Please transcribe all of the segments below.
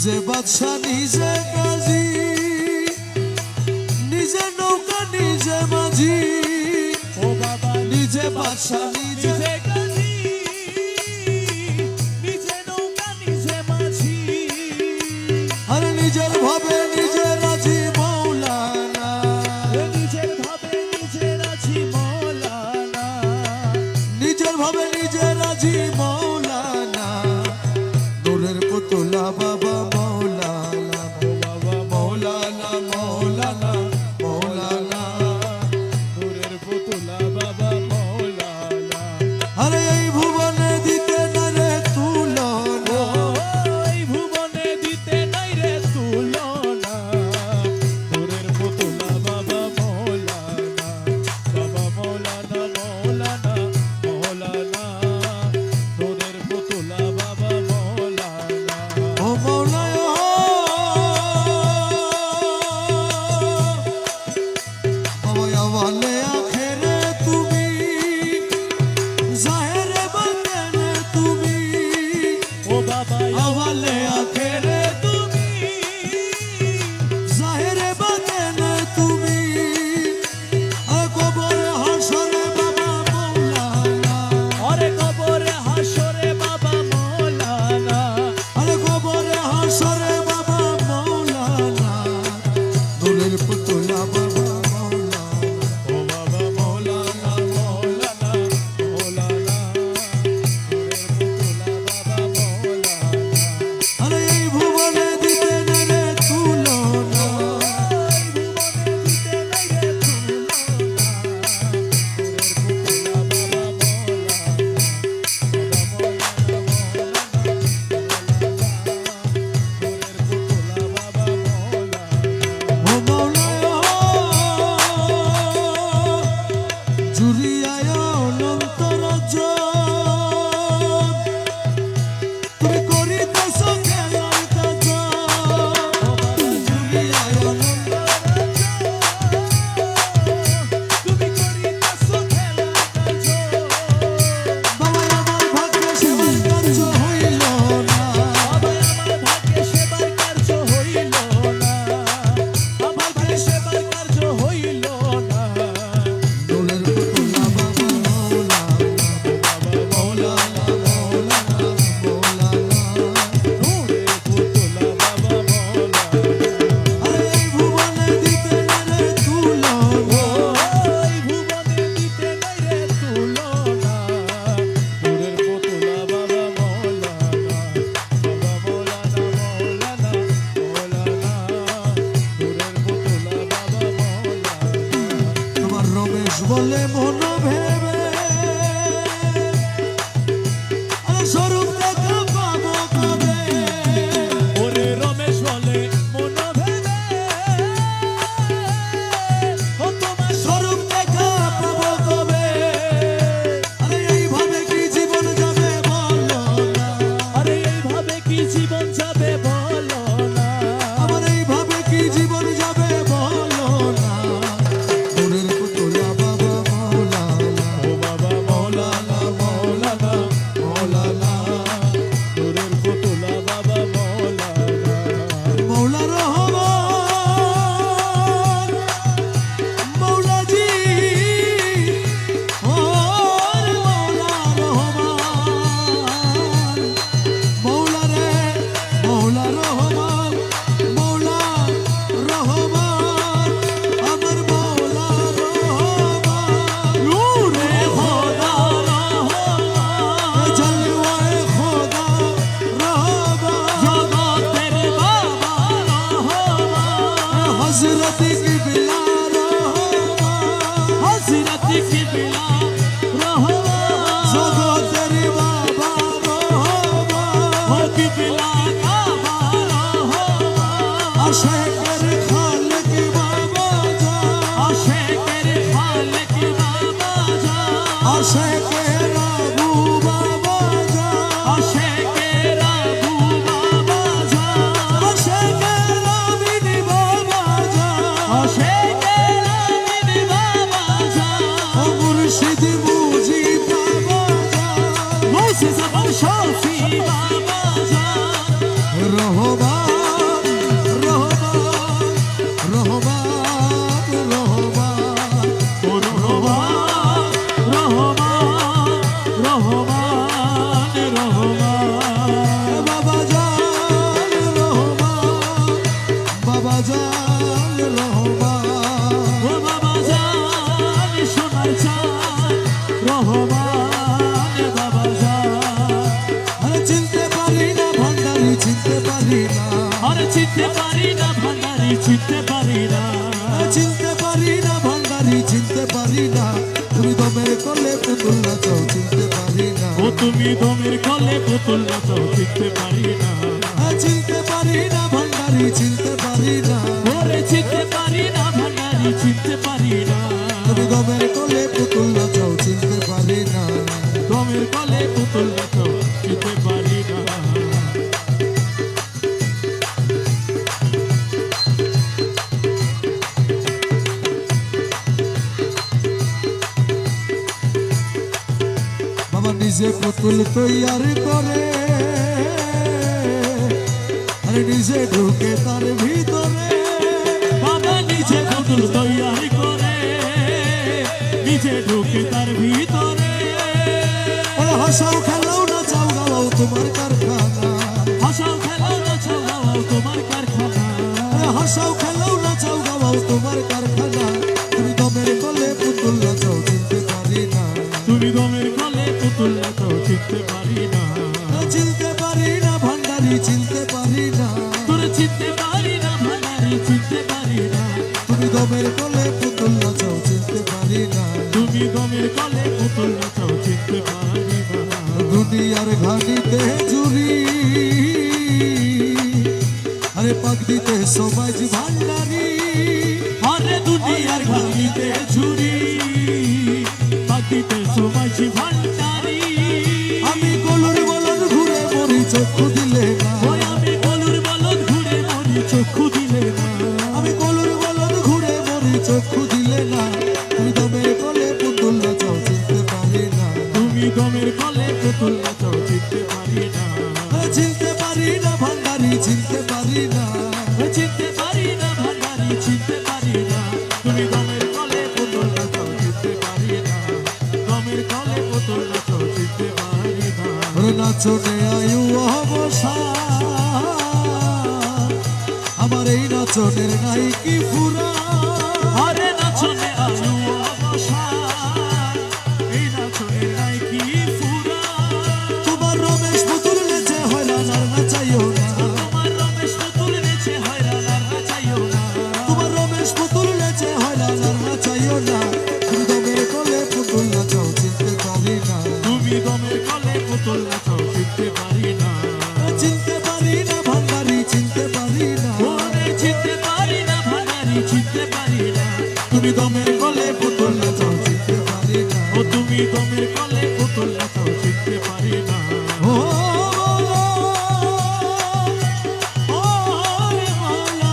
নিজে বাদশা নিজে কাজী, নিজে নৌকা নিজে মাঝি। ও বাবা নিজে বাদশা নিজে কাজী, নিজে নৌকা নিজে মাঝি। আর নিজের ভাবে নিজে রাজি মৌলানা, নিজের ভাবে নিজে রাজি মৌলানা, নিজের ভাবে নিজে রাজি মৌলানা। নূরের পুতুলা বাবা মৌলানা, বাবা মৌলানা মৌলানা মৌলানা, নূরের পুতুলা বাবা মৌলানা। আরে এই ভুবনে দিতে না রে তুলনা, এই ভুবনে দিতে নাই রে তুলনা। নূরের পুতুলা বাবা মৌলানা, বাবা মৌলানা মৌলানা মৌলানা, নূরের পুতুলা বাবা মৌলানা। ও মৌলানা বাবা আওয়ালে আখেরে তুমি, জাহেরে বাতেনে তুমি। ও বাবা আওয়ালে আখেরে তুমি, জাহেরে বাতেনে তুমি। আর কবরে হাসরে বাবা মৌলানা, আরে কবরে হাসরে বাবা মৌলানা, আরে কবরে হাসরে বাবা মৌলানা। নূরের পুতুলা বাবা মৌলানা, ও বাবা মৌলানা মৌলানা মৌলানা, নূরের পুতুলা বাবা মৌলানা। আরে এই ভুবনে দিতে না রে তুলনা, এই ভুবনে দিতে নাই রে তুলনা। নূরের পুতুলা বাবা মৌলানা, জুড়িয়ায় অনন্ত রাজ্য, তুমি করিতেছ খেলার কাজ। জুড়িয়ায় অনন্ত রাজ্য, তুমি করিতেছ খেলার কাজ। বাবা আমার ভাগ্যে সেবার কার্য হইল না, বাবা আমার ভাগ্যে সেবার কার্য হইল না, আমার ভাগ্যে সেবার কার্য হইল না। নূরের পুতুলা বাবা মৌলানা, বাবা মৌলানা মৌলানা মৌলানা, নূরের পুতুলা বাবা মৌলানা। আরে এই ভুবনে দিতে না রে তুলনা, এই ভুবনে দিতে নাই রে তুলনা। নূরের পুতুলা বাবা মৌলানা, বাবা মৌলানা মৌলানা মৌলানা, নূরের পুতুলা বাবা মৌলানা। তোমার রমেশ বলে মন ভেবে, আরে স্বরূপ দেখা পাবো কবে। ওরে রমেশ বলে মন ভেবে, ও তোমার স্বরূপ দেখা পাবো কবে। আরে এইভাবে কি জীবন যাবে বলো না, আরে এইভাবে কি জীবন যাবে বলো না, আমার এইভাবে কি জীবন যাবে বলো না। নূরের পুতুলা বাবা মৌলানা, ও বাবা মৌলানা মৌলানা মৌলানা, নূরের পুতুলা বাবা মৌলানা। মৌলা রহমান মৌলাজি, ও মৌলা রহমান, মৌলা রে মৌলা রহমান, মৌলা রহমান, আমার মৌলা রহমান। নূরে খোদা রহমান, জলওয়ায়ে খোদা রহমান, জগতের বাবা রহমান, হযরত কিবলা রহমান, হযরত কিবলা রহমান, জগতের বাবা রহমান, ও কিবলা কাবা রহমান। আশিকের খালিক বাবা জান, আশিকের খালিক বাবা জান, আশিকের আবু বাবা জান, আশিকের আবু বাবা জান, আশিকের আমিন বাবা জান, আশিকের আমিন বাবা জান, ও মুর্শিদ মুজিব বাবা জান, মুর্শিদ শফি বাবা জান, রহমান। রহমান ও বাবা জান সোনার চাঁদ রহমান বাবা জান আরে চিনতে পারি না ভান্ডারি চিনতে পারি না আরে চিনতে পারি না ভান্ডারি চিনতে পারি না চিনতে পারি না ভান্ডারি চিনতে পারি না তুমি দমের কলে পুতুল নাচাও চিনতে পারি না ও তুমি দমের কলে পুতুল নাচাও চিনতে পারি না চিনতে পারি না ভান্ডারি চিনতে পারি না ওরে চিনতে পারি না ভান্ডারি চিনতে পারি না তুমি দমের কলে পুতুল নাচাও চিনতে পারি না দমের কলে পুতুল নাচাও চিনতে পারি না বাবা নিজে পুতুল তৈয়ার করে আরে নিজে ঢুকে তার ভিতরে বাবা নিজে পুতুল তৈয়ারি করে নিজে ঢুকে তার ভিতরে ওরা হাসাও খেলাও না চাও গাও তোমার কারখানা হাসাও খেলাও নাচাও গাওয়াও তোমার কারখানা হাসাও খেলাও না চাও গাও তোমার কারখানা তুমি দমের কলে পুতুল নাচাও চিনতে পারি না তুমি দমের কলে পুতুল নাচাও চিনতে পারি না চিনতে পারি না ভান্ডারি চিনতে পারি না তোর চিনতে পারি না ভান্ডারি চিনতে পারি না তুমি দমের কলে পুতুল নাচাও চিনতে পারি না তুমি দমের কলে পুতুল নাচাও চিনতে পারি না দুনিয়ার ঘানিতে চুরি আরে পাক দিতে সমাজ ভান্ডারি আরে দুনিয়ার ঘানিতে ঝুরি পাখিতে সমাজ ভান্ডারি আমি কলুর বলদ ঘুরে মরি চক্ষু দিলে না ওই আমি কলুর বলদ ঘুরে মরি চক্ষু দিলে না আমি কলুর বলদ ঘুরে মরি চক্ষু দিলে না তুমি দমের কলে পুতুল নাচাও চিনতে পারি না তুমি দমের কলে পুতুল নাচাও চিনতে পারি না চিনতে পারি না ভান্ডারি চিনতে পারি না চিনতে পারি না ভান্ডারি চিনতে পারি না তুমি দমের কলে পুতুল নাচাও চিনতে পারি না দমের কলে পুতুল নাচাও চিনতে পারি না ওরে নাচনে আয়ু অবসান আমার এই নাচনের নাই কি ফুরা আরে নাচনে আয়ু অবসান এই নাচনে নাই কি ফুরা তোমার রমেশ পুতুল নেচে হয়রান আর নাচাইও না তোমার রমেশ পুতুল নেচে হয়রান আর নাচাইও না তোমার রমেশ পুতুল নেচে হয়রান আর নাচাইও না তুমি দমের কলে পুতুল নাচাও চিনতে পারি না তুমি দমের কলে পুতুল নাচাও চিনতে পারি না চিনতে পারি না ভান্ডারি চিনতে পারি না ওরে চিনতে পারি না ভান্ডারি চিনতে পারি না তুমি দমের কলে পুতুল নাচাও চিনতে পারি না ও তুমি দমের কলে পুতুল নাচাও চিনতে পারি না ও ও রে মাওলা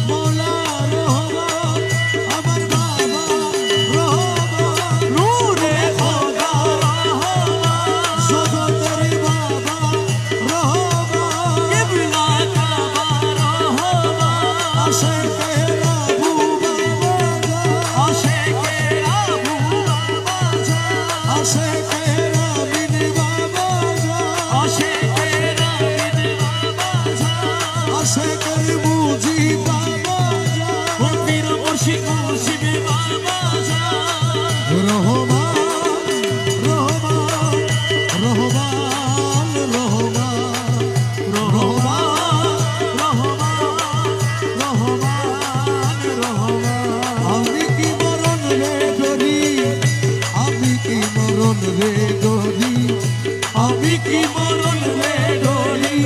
মৌলা রহমান আমার বাবা রহমান নূরে খোদা রহমান জগতের বাবা রহমান কিবলা কাবা রহমান আশেকের আবু বাবা আশেকের আবু বাবা জান আশেকের আমিন বাবা আশেকের আবিদ বাবা জান আশেকের মুজি বাবা ও পীর মুর্শিদ মুর্শিদ বাবা জান রহমান রহমান রহমান রহমান আমি কি মরণ রে ডরি আমি কি মরণ রে ডরি আমি কি মরণ রে ডরি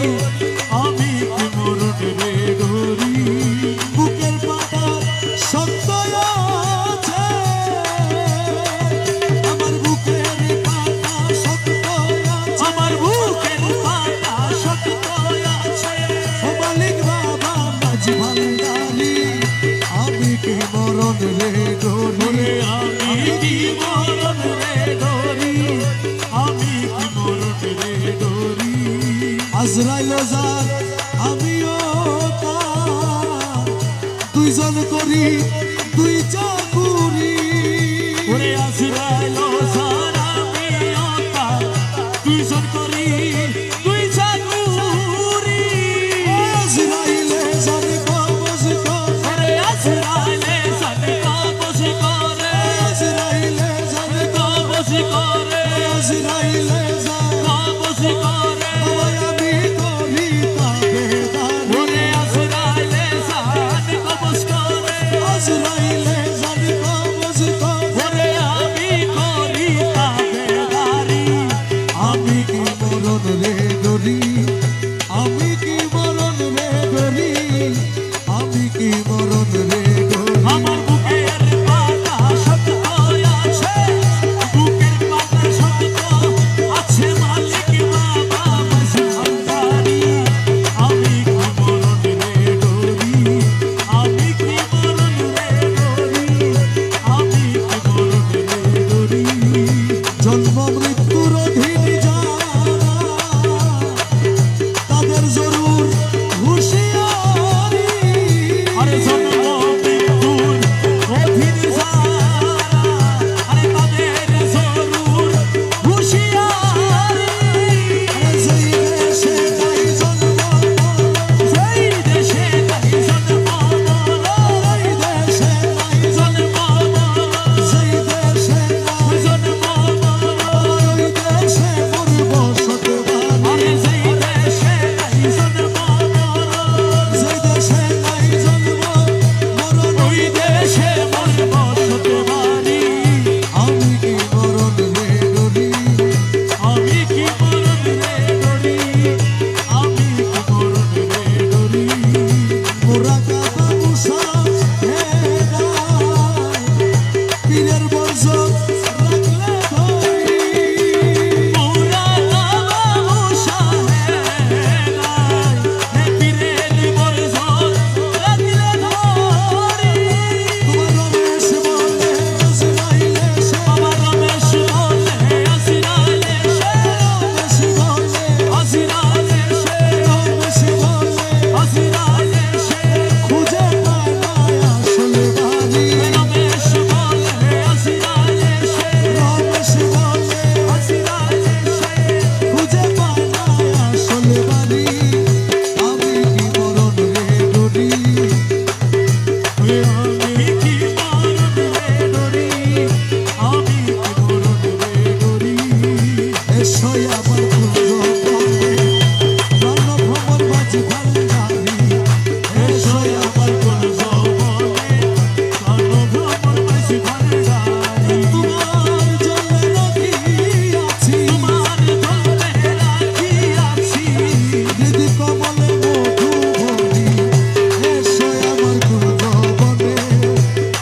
আমি কি মরণ রে ডরি বুকের পাতা শক্ত আছে আমার বুকের পাতা শক্ত আছে আমার বুকের পাতা শক্ত আছে ও মালিক বাবা মাঝি ভান্ডারি আমি কি মরণ রে ডরি ওরে আমি কি মরণ রে ডরি আমি কি মরণ রে ডরি আজরাইল যার আমিও তার দুইজন করি দুই চাকুরি ওরে আজরাইল সারা মিয়তা দুইজন করি দুই চাকুরি আজরাইলে যার কবজ আমি কি মরণ রে ডরি, আমি কি মরণ রে ডরি। এসো আমার কুঞ্জবনে প্রাণ ভ্রমর মাঝি ভান্ডারি, এসো আমার কোন যৌবনে প্রাণ ভ্রমর মাঝি ভান্ডারি। তোমার জন্য রাখিয়াছি তোমার জন্যে রাখিয়াছি হৃদি কমলে মধু ভরি, এসো আমার কুঞ্জবনে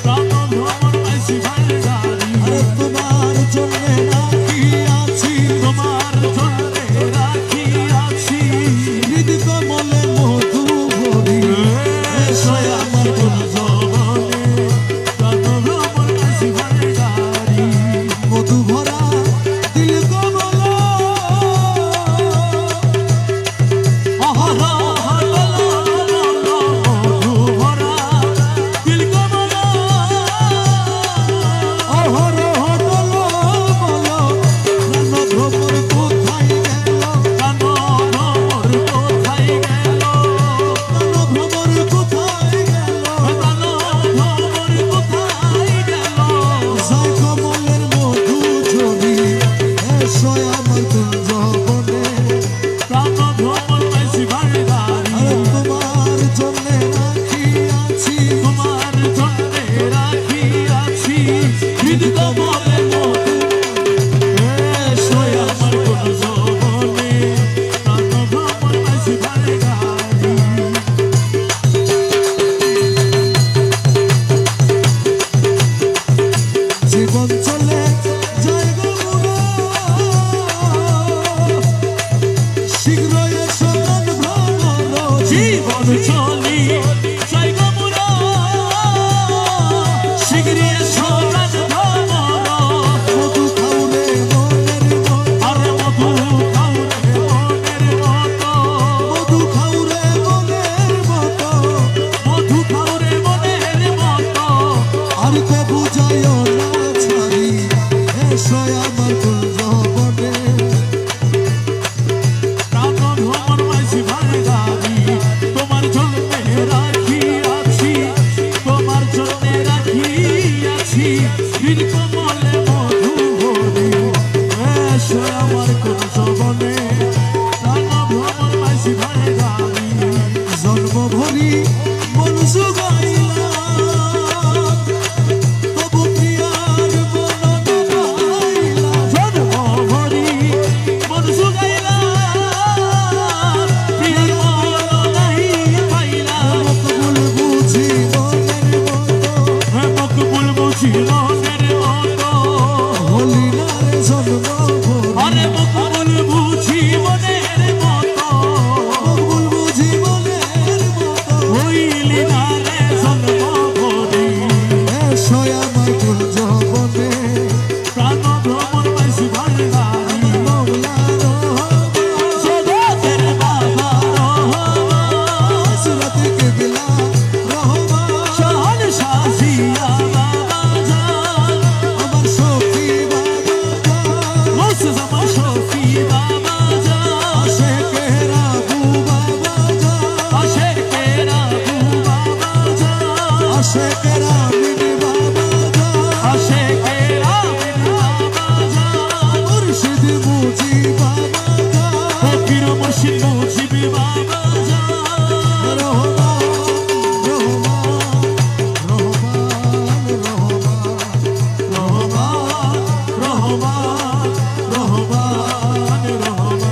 প্রাণ ভ্রমর মাঝি ভান্ডারি। আরে তোমার জন্য রাখিয়াছি তোমার জন্যে রাখিয়াছি হৃদি কমলে মধু ভরি, এসো আমার কোন যৌবনে প্রাণ ভ্রমর মাঝি ভান্ডারি। মধু ভরা দিল কমল অহরা মধু ভরা দিল কমলা। অহরহ দল বল প্রাণ ভ্রমর কোথায় গেল, প্রাণ ভ্রমর কোথায় গেল, প্রাণ ভ্রমর কোথায় গেল, প্রাণ ভ্রমর কোথায় গেল। জয় কমলের মধু ঝরি, এসো আমার কুঞ্জবনে প্রাণ ভ্রমর মাঝি ভান্ডারি। আরে তোমার জন্য রাখিয়াছি তোমার জন্যে রাখিয়াছি হৃদি কমলে মধু। এসো আমার কোন যৌবনে প্রাণ ভ্রমর মাঝি ভান্ডারি। জীবন চলে যায় গো মোরা, শীঘ্র এসো গান ভ্রমর জীবন চলি যাই গো মোরা, শিগগিরি এসো গান ভ্রমর। মধু খাউরে মনের মতো, আরে মধু খাওরে মনের মতো, মধু খাউরে মনের মতো, মধু খাওরে মনের মতো। আর কে বুঝায় না ছাড়ি, এসো আমার কুঞ্জবনে প্রাণ ভ্রমর মাঝি ভান্ডারি। তোমার জন্যে রাখিয়াছি, তোমার জন্যে রাখিয়াছি হৃদ কমলে মধু ভরি। এসো আমার কোন যৌবনে প্রাণ ভ্রমর মাঝি ভান্ডারি। জন্ম ভরি মন জুগাইলা, তবু প্রিয়ার মন ডুবাইলা, জন্ম ভরি মন জুগাইলা, প্রিয়ার মন নাই পাইলা। মকবুল বুঝি মনের মতো, মকবুল বুঝি মনের মতো, হলি না রে জন্ম ভরি, আরে মকবুল বুঝি মনের মতো। মকবুল বুঝি মনের মতো, হইলি না রে জন্ম ভরি। এসো আমার কুঞ্জবনে প্রাণ ভ্রমর মাঝি ভান্ডারি। মৌলা রহমান, জগতের বাবা রহমান, হযরত কিবলা রহমান, শাহান শাহিয়া বাবা জান, আমার সখী বাবা জান, মুসলমান শফি বাবা জান, আশেকের আবু বাবা জান, আশেকের আবু বাবা জান, আশেকের আমিন বাবা জান, আশেকের আমিন বাবা জান, মুর্শিদ মুজি বাবা জান, ফকির মুর্শিদ মুজিব বাবা জান। রহমান রহমান রহমান রহমান রহমান রহমান রহমান।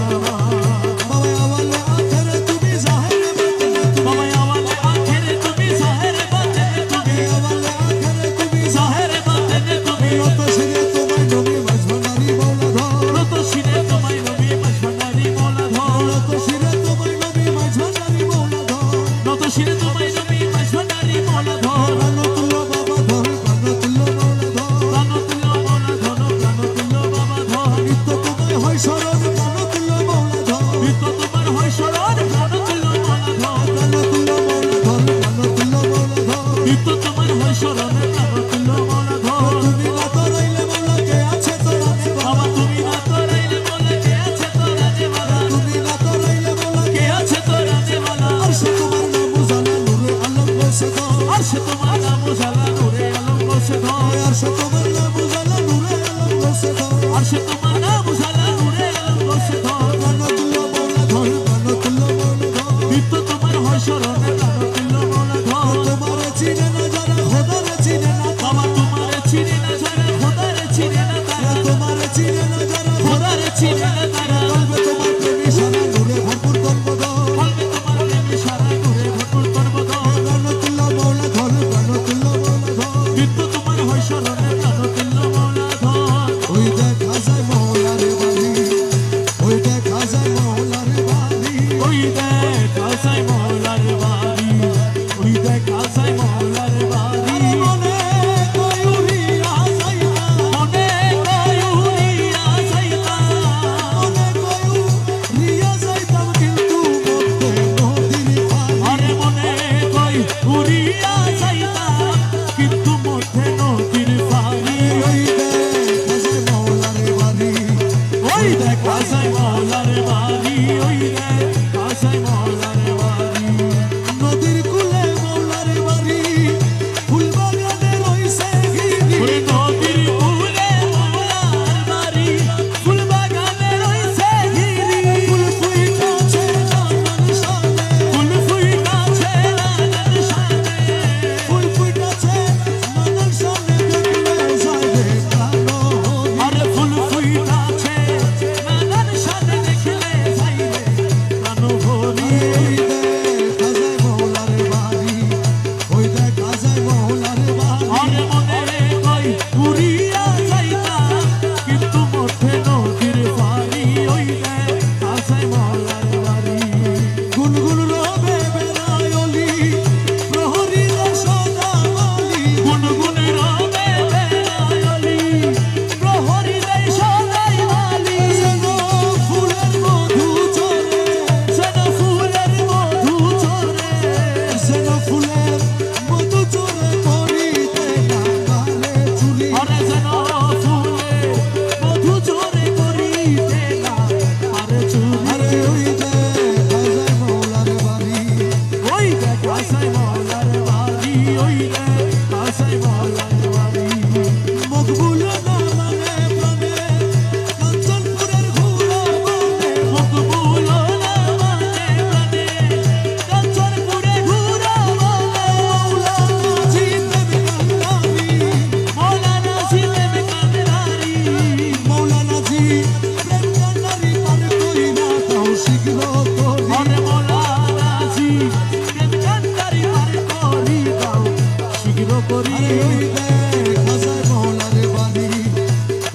বাবা আওয়ালে আখেরে তুমি জাহের বাতিনে তুমি, বাবা আওয়ালে আখেরে তুমি জাহের বাতেনে তুমি, আওয়ালে আখেরে তুমি জাহের বাতেনে তুমি। রত শিরে তোমায় নবী মাঝভান্ডারি মৌলা ধর, রত শিরে তোমায় নবী মাঝভান্ডারি মৌলা ধর। রত শিরে তোমায় নবী মাঝভান্ডারি মৌলা ধর, রত শিরে তোমায় নবী মাঝভান্ডারি মৌলা ধর। প্রাণতুল্য বাবা ধর, প্রাণতুল্য মৌলা ধর, প্রাণতুল্য মৌলা ধর, প্রাণতুল্য বাবা ধর। নিত্য তোমায় হয় স্মরণ, প্রাণতুল্য মৌলা ধর, নিত্য তোমার হয় স্মরণ, প্রাণতুল্য মৌলা ধর। প্রাণতুল্য মৌলা ধর, প্রাণতুল্য মৌলা ধর, নিত্য তোমার হয় স্মরণ, প্রাণতুল্য মৌলা ধর। তুমি না তো রইলে মৌলা কে আছে তোরা দেবা, বাবা তুমি না তো রইলে বলে কে আছে তোরা দেওয়ালা, তুমি না তো রইলে মৌলা কে আছে তোরা দেওয়ালা। আর সে তোমার নাম জানা নূরে আলম বসে ধর, আর সে তোমার নাম উজালা নূরে আলম গৌসে ধর আরশে তোমার নাম উজালা নূরে আলম গৌসে ধর আরশে তোমার নাম উজালা নূরে আলম গৌসে ধর প্রাণতুল্য মৌলা ধর প্রাণতুল্য মৌলা ধর নিত্য তোমার হয় স্মরণে প্রাণতুল্য মৌলা ধর তোমার চিনে না যারা খোদার চিনে না বাবা তোমার চিনে না যারা খোদার চিনে না তারা তোমার চিনে না যারা খোদার চিনে না তারা কলবে তোমার প্রেমী সারা নূরে ভরপুর কর্মদল বলবে তোমার প্রেমে সারা নূরে ভরপুর করবদল প্রাণতুল্য মৌলা ধর প্রাণতুল্য মৌলা ধর নিত্য তোমার হয় স্মরণে প্রাণতুল্য মৌলা ধর ওই দেখা যায় মৌলার বাড়ি ওই দেখা যায় মৌলার বাড়ি ওই দেখ আসাই মৌলার বাড়ি ওই দেখ আসাই মৌলার বাড়ি মনে কই উড়িয়া যাইতা মনে কই উড়িয়া যাইতা মনে কই উড়িয়া যাইতাম কিন্তু মধ্যে নদীর পানি আরে মনে কই উড়িয়া যাইতা কিন্তু মধ্যে নদীর পানি ওই দেখ আসায় মৌলার বাড়ি ওই দেখ আসাই মৌলার বাড়ি ওই দেখ আসাই মৌলার বাড়ি নদীর কূলে মৌলার বাড়ি ফুল বাগানে রইছে ঘিরি ওই নদীর কূলে মৌলার বাড়ি ফুল বাগানে রইছে ঘিরি ফুল ফুইটাছে নানান শানে ফুল ফুইটাছে নানান শানে ফুল ফুইটাছে নানান শানে দেখলে যায় রে প্রাণ আরে ফুল ফুইটাছে নানান শানে দেখলে যাইবে প্রাণ ভরি ওই দেখা যায় মৌলার বাড়ি আরে মনে কই উড়িয়া যাইতা কিন্তু মধ্যে নদীর পানি ওই দেখ আসাই মৌলার বাড়ি গুনগুন রবে বেলায়লি প্রহরীরা সদা বলি গুনগুনে রবে বেলায়লি প্রহরী দেয় সদাই বালি যেন ফুলের মধু চরে যেন ফুলের মধু চরে যেন ফুলের মধু চরে করিতে লাগালে চুরি আরে যেন ফুলে মধু চরে করিতে না আরে চুরি আরে ওই দেখা যায় মৌলার বাড়ি ওই দেখ আসাই মৌলার বাড়ি ওই দেখ আসাই মৌলার বাড়ি মকবুল না মানে প্রাণে কাঞ্চনপুরের ঘোড়া বনে মকবুল না মানে প্রাণে কাঞ্চনপুরে ঘুরা বলে মৌলানা জিতেবে কান্দারি মৌলানা জিতেব কান্দারি মৌলানা জি প্রেম কান্দারি পার করি না তাও শীঘ্র করি আরে মৌলানা জি প্রেম কান্দারি পার করি দাও শীঘ্র করি আরে ওই দেখা যায় মৌলার বাড়ি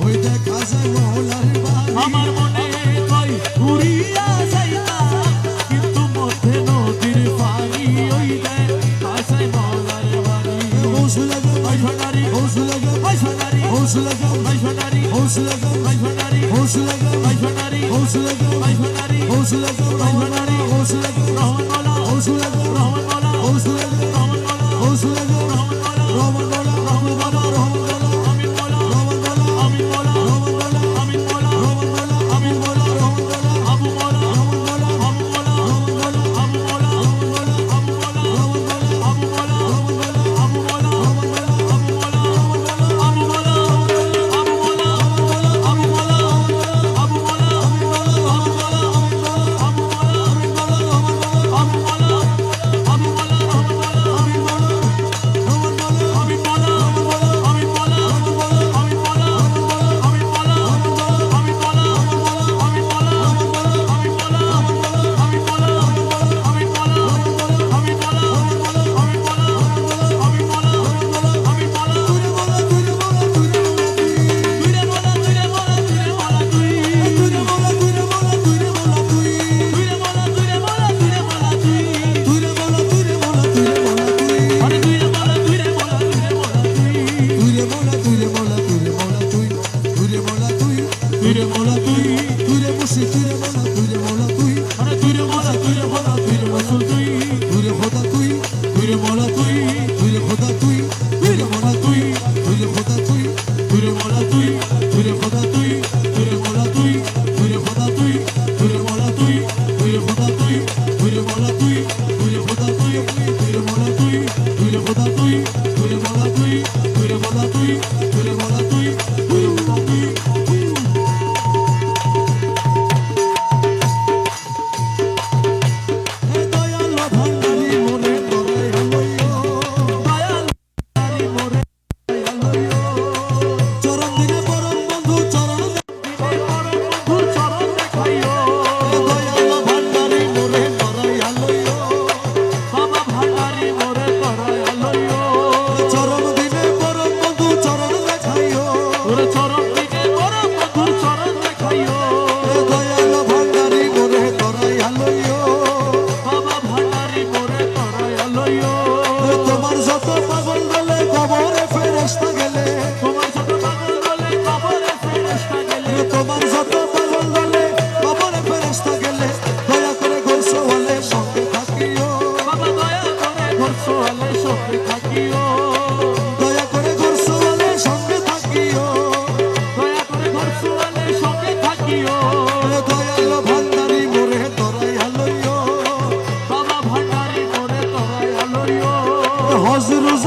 ওই দেখা যায় মৌলার বাড়ি আমার মনে কই উড়িয়া যাইতা কিন্তু মধ্যে নদীর পানি ওই দেখ আসাই মৌলার বাড়ি হৌসলা গাও ওই সোনারি হৌসলা গাও ওই সোনারি হৌসলা গাও ওই সোনারি হৌসলা গাও ওই সোনারি হৌসলা গাও ওই সোনারি হৌসলা গাও ওই সোনারি হৌসলা গাও হৌসলা গাও রহমান মৌলা হৌসলা গাও রহমান মৌলা হৌসলা গাও রহমান মৌলা হৌসলা গাও রহমান মৌলা রহমান মৌলা রহমান মৌলা রহমান মৌলা আমিন মৌলা রহমান মৌলা আমিন মৌলা রহমান মৌলা আমিন মৌলা রহমান মৌলা আমিন মৌলা রহমান মৌলা আবু মৌলা রহমান মৌলা আবু মৌলা রহমান মৌলা আবু মৌলা রহমান মৌলা আবু মৌলা রহমান মৌলা আবু মৌলা রহমান মৌলা আবু মৌলা রহমান মৌলা আবু মৌলা আবু মৌলা আবু মৌলা আবু মৌলা আবু মৌলা আবু মৌলা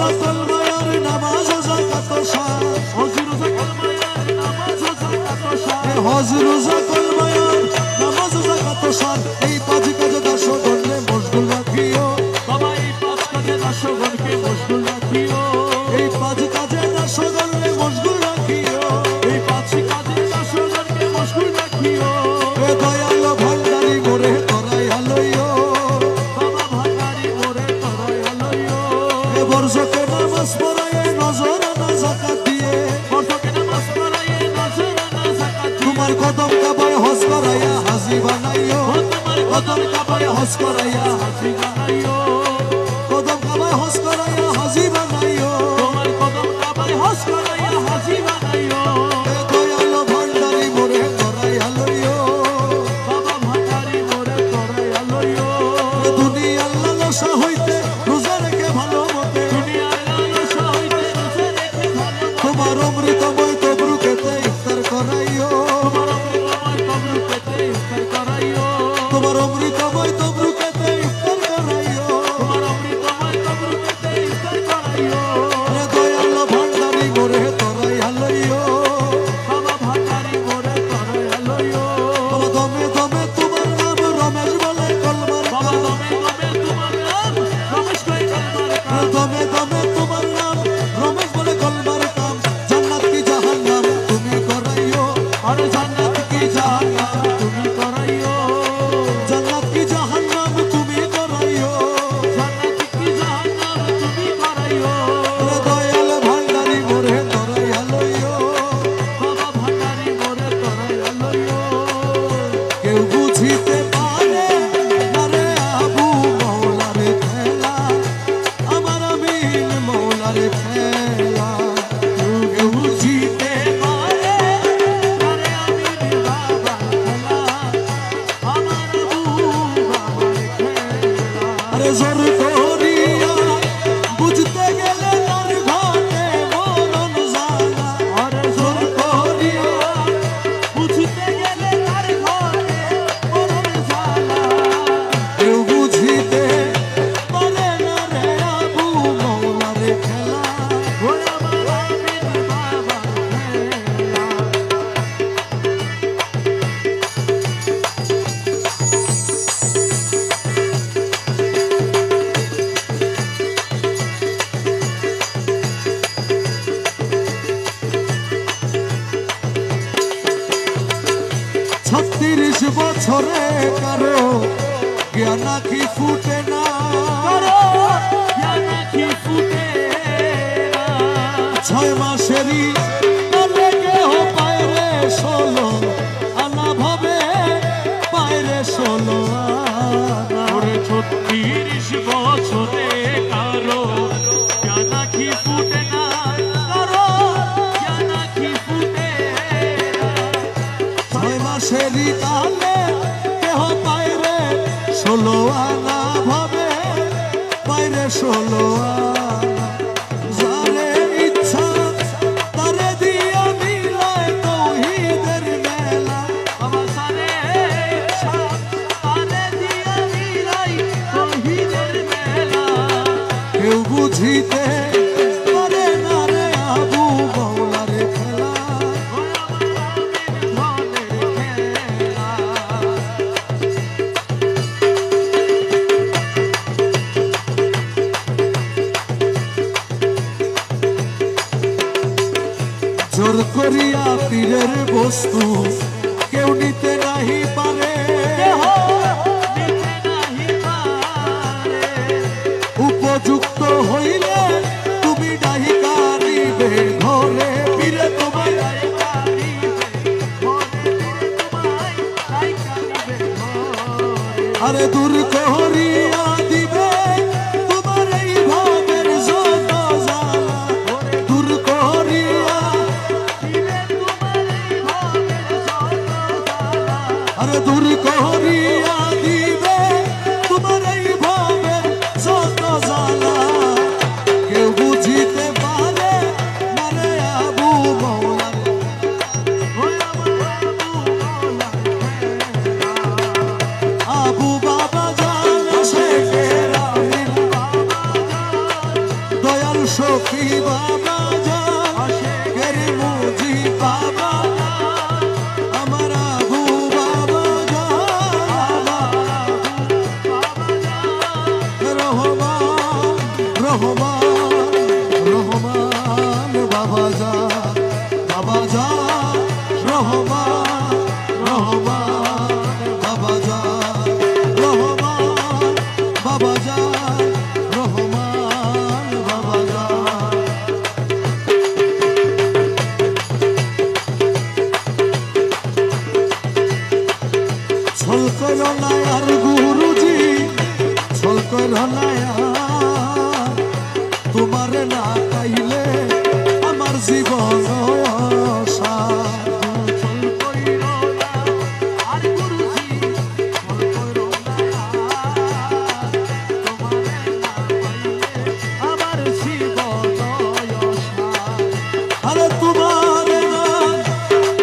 রোজা কলমায়ার নামাজ যাকাত সার হজ রোজা কলমায়ার নামাজ যাকাত সার হজ রোজা কলমায়ার নামাজ যাকাত সার এই পাঁচ কাজে দাসগণে মশগুল রাখিও বাবা এই পাঁচ কাজে দাসগণকে মশগুল রাখিও এই পাঁচ কাজে দাসগণে মশগুল রাখিও এই পাঁচ কাজে দাসগণকে মশগুল রাখিও এ দয়াল ভান্ডারি মোরে তরাইয়া লইও বাবা ভান্ডারি মোরে তরাইয়া লইও এ বর্ষকে নামাজ পড়ায় নজর না যাকাত দিয়ে বর্ষকে নামাজ পড়াইয়ে নজরানা যাকাত তোমার কদম কাবায় হজ করাইয়া হাজি বানাইও তোমার কদম কাবায় হজ করাইয়া হাজি বানাইও কদম কাবায় হজ করাইয়া হাজি বানাইও তোমার কদম কাবায় হজ করাইয়া হাজি বানাইও এ দয়াল ভান্ডারি মোরে তরাইয়া লইও বাবা ভান্ডারি মোরে তরাইয়া লইও এ দুনিয়ার লালসা হইতে রোজা রেখে ভালো মতে দুনিয়ার লালসা হইতে রোজা রেখে ভালো তোমার অমৃতময় তবরুকেতে ইফতার করাইও তোমার অমৃতময় কবর পেতে ইফতার করাইও তোমার অমৃতময় তবরুকেতে ইফতার করাইও তোমার অমৃতময় কবর পেতে ইফতার করাইও এ দয়াল ভান্ডারি মোরে তরাইয়া লইও বাবা ভান্ডারি মোরে তরাইয়া লইও বাবা দমে দমে তোমার নাম রমেশ বলে কলমার বাবা কাম দমে দমে তোমার নাম রমেশ ভাই কলমার কাম দমে দমে তোমার নাম রমেশ বলে কলমার কাম জান্নাত কি জাহান্নাম তুমি করাইও আরে জান্নাত কি জাহান্নাম তুমি করাইও জান্নাত কি জাহান্নাম তুমি করাইও জান্নাত কি জাহান্নাম তুমি করাইও এ দয়াল ভান্ডারি মোরে তরাইয়া লইও বাবা ভান্ডারি মোরে তরাইয়া লইও কেউ বুঝিতে পারে না রে আবু মৌলার খেলা আমার আমিন মৌলার খেলা কেউ বুঝিতে পারে আরে আমি বাবা খেলা আমার বাবার খেলা আরে জোর করিয়া বুঝতে গেলে তার ঘটে মরণ জ্বালা আরে জোর করিয়া বুঝতে গেলে তার ঘরে মরণ জ্বালা কেউ বুঝিতে পারে না রে আবু মৌলার খেলা ওই আমার আমিন বাবার খেলা ছত্রিশ বছরে কারো জ্ঞান কি ফুটে না করো জানা কি ফুটে না 6 মাসেরই তলে কেহ পায়রে 16 আনা ভাবে পায়রে 16 আনা ওরে 36 বছরে কারো জানা কি ফুটে না করো জানা কি ফুটে না 6 মাসেরই তালে কেহ পায়রে 16 আনা ভাবে পায়রে 16 আনা যারে ইচ্ছা তারে দিয়া মিলায় তৌহিদের মেলা বাবা সারে সারে দিয়া মিলাই তৌহিদের মেলা কেউ বুঝিতে পারে না রে আবু মৌলার খেলা ওই আমার আমিন ধনের খেলা জোর করিয়া পীরের বস্তু কেউ নিতে নাহি পারে কেহ নিতে নাহি পারে উপযুক্ত হইলে তুমি নাহি কারিবে ঘরে পীরে তোমায় আরে দূর করিয়া দিবে তোমার এই ভাবের যত জ্বালা দূর করিয়া আরে দূর করিয়া দিবে তোমার এই ভাবের যত জ্বালা কেউ বুঝিতে পারে না রে আবু মৌলার আবু বাবা জানে সখী বাবা জান আশেকের মুজি বাবা জান আমার আবু বাবা জান রহমান রহমান রহমান বাবা জান রহমান রহমান বাবা জান রহমান বাবা জান রহমান বাবা জান ছল কইল না আর গুরুজি ছল কইল না আর তোমার না পাইলে আমার জীবন আরে তোমার না